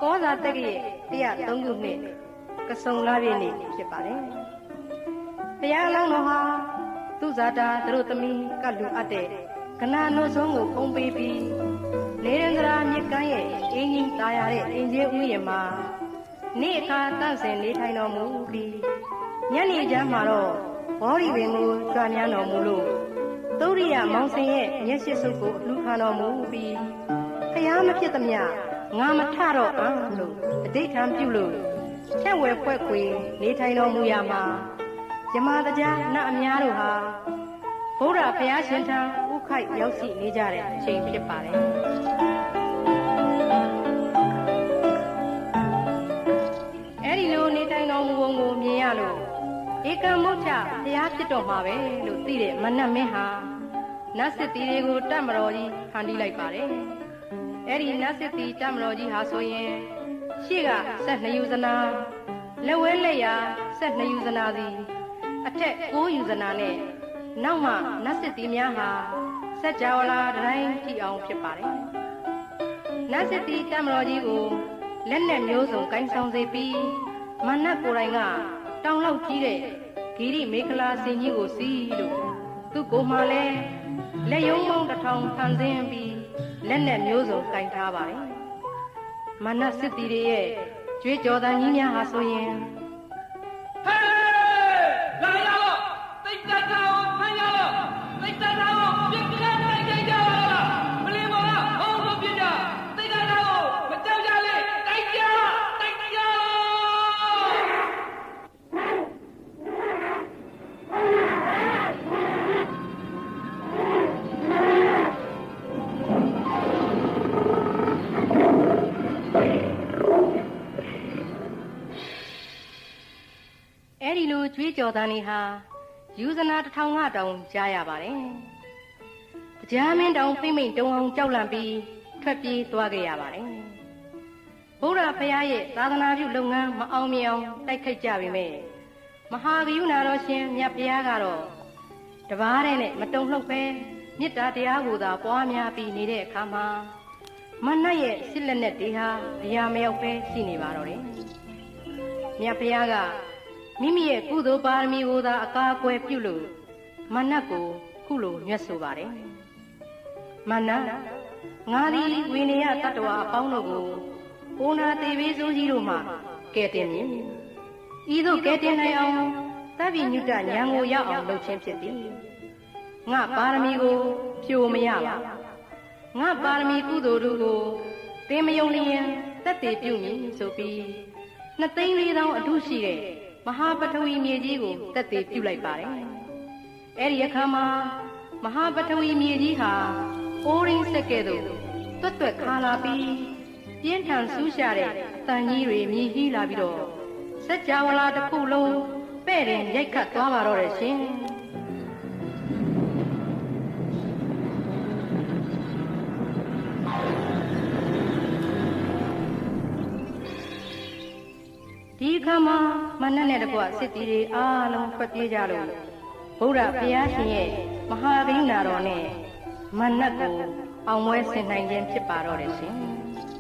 ကောဇာတက္ကရဲ့103ခုနှစ်ကဆုံလပြည့်နေ့ဖြစ်ပါတယ်ဘုရားအလောင်းတော်ဟာသူဇာတာသူတို့သမီးကလူအပ်တဲ့ကနာနှုတ်ဆုံးကိုဖုံးပေးပြီးနေရန္ဒရာမြစ်ကမ်းရဲ့အင်းကြီးတာယာတဲ့အင်ကျေးဥယျာဉ်မှာနေ့အခါတန့်စင်နေထိုင်တော်မူပြီးညနေကျမ်းမှာတော့ဘောဓိပင်ကိုကြွားများတော်မူလို့သုရိယမောင်စင်ရဲ့မျက်ရှိစုပ်ကိုအလှခံတော်မူပြီးဖျားမဖြစ်သမျှငါမထတော့အောင်လို့အဋ္ဌံပြုလို့ဖြတ်ဝဲဖွဲ့ခွေနေထိုင်တော်မူရာမှာယမတရားနတ်အများတို့ဟာဘုရားဘုရားရှင်ထံဥခိုက်ရောက်ရှိနေကြတဲ့အချိန်ဖြစ်ပါတယ်အဲဒီလိုနေထိုင်တော်မူပုံကိုမြင်ရလို့ဧကံမုတ်ချဘုရားဖြစ်တော်မှာပဲလို့သိတဲ့မနတ်မင်းဟာနတ်စစ်တီတွေကိုတတ်မတော်ကြီးဖန်တီးလိုက်ပါတယ်အဲ့ဒီနတ်စစ်တီတတ်မတော်ကြီးဟာဆိုရင်ရှေ့က12ယူဇနာလက်ဝဲလက်ရာ12ယူဇနာစီအထက်9ယူဇနာနဲ့နောက်မှနတ်စစ်တီများဟာစัจ java လာတိုင်းထိအောင်ဖြစ်ပါတယ်နတ်စစ်တီတတ်မတော်ကြီးကိုလက်နဲ့မျိုးစုံကိုင်းဆောင်စေပြီးမနတ်ကိုယ်တိုင်ကတောင်လောက်ကြီးတဲ့ဂိရိမေခလာစင်ကြီးကိုစီးလို့သူ့ကိုယ်မှလည်းလက်ယုံမုံတစ်ထောင်ဖန်ဆင်းပြီးလက်နဲ့မျိုးစုံကင်ထားပါတယ်မနတ်စစ်တီတွေရဲ့ကြွေးကြော်သံကြီးများဟာဆိုရင်ဟေးလာရတော့တိတ်တတ်တာကိုဖမ်းရတော့တိတ်တတ်တာကိုပြစ်ပြတ်နိုင်ကြကြပါလားမလီမောကဟောလို့ပြစ်ကြတိတ်တတ်တာကိုမကြောက်ကြလေတိုက်ကြအဲဒီလိုကြွေးကြော်သံတွေဟာယူဇနာ1000ကတောင်ကြားရပါတယ်။တရားမင်းတောင်ဖိမိန်တုံအောင်ကြောက်လန့်ပြီးထွက်ပြေးသွားခဲ့ရပါတယ်။ဘုရားဖရာရဲ့သာသနာပြုလုပ်ငန်းမအောင်မြင်အောင်တိုက်ခိုက်ကြပေမဲ့မဟာဂယုဏတော်ရှင်မြတ်ဖရာကတော့တပါးတဲ့နဲ့မတုံ့လှုပ်ပဲမေတ္တာတရားကိုသာပွားများပြီးနေတဲ့အခါမှာမနတ်ရဲ့စစ်လက်နဲ့တွေဟာအရာမရောက်ပဲရှိနေပါတော့တယ်။မြတ်ဖရာကမိမိရဲ့ကုသိုလ်ပါရမီကိုသာအကာအကွယ်ပြုလို့မနတ်ကိုခုလိုညွှတ်ဆိုပါတယ်မနတ်ငါသည်ဝိနည်းတတ္တဝါအပေါင်းတို့ကိုအိုနာတေဘေးစိုးကြီးတို့မှကဲတင်မည်ဤသို့ကဲတင်နိုင်အောင်သဗ္ဗညုတဉာဏ်ကိုရောက်အောင်လုပ်ခြင်းဖြစ်သည်ငါပါရမီကိုဖြိုမရပါငါပါရမီကုသိုလ်တို့ကိုသင်မယုံလျင်သက်တည်ပြုမည်ဆိုပြီး2,400,000အထုရှိတဲ့မဟာပထဝီမြေကြီးကိုတက်တည်ပြုလိုက်ပါတယ်။အဲဒီအခါမှာမဟာပထဝီမြေကြီးဟာအိုးရင်းဆက်ကဲ့သို့တွတ်တွတ်ခါလာပြီးပြင်းထန်ဆူးရှာတဲ့အတန်ကြီးတွေမြည်ဟီးလာပြီးတော့စัจ java လာတစ်ခုလုံးပဲ့တင်ရိုက်ခတ်သွားပါတော့တယ်ရှင်။ဒီအခါမှာမနတ်နဲ့တကွစစ်တီတွေအားလုံးထွက်ပြေးကြလို့ဘုရားဘုရားရှင်ရဲ့မဟာဂိဏတော်နဲ့မနတ်ကိုအောင်ပွဲဆင်နိုင်ခြင်းဖြစ်ပါတော့တယ်ရှင်။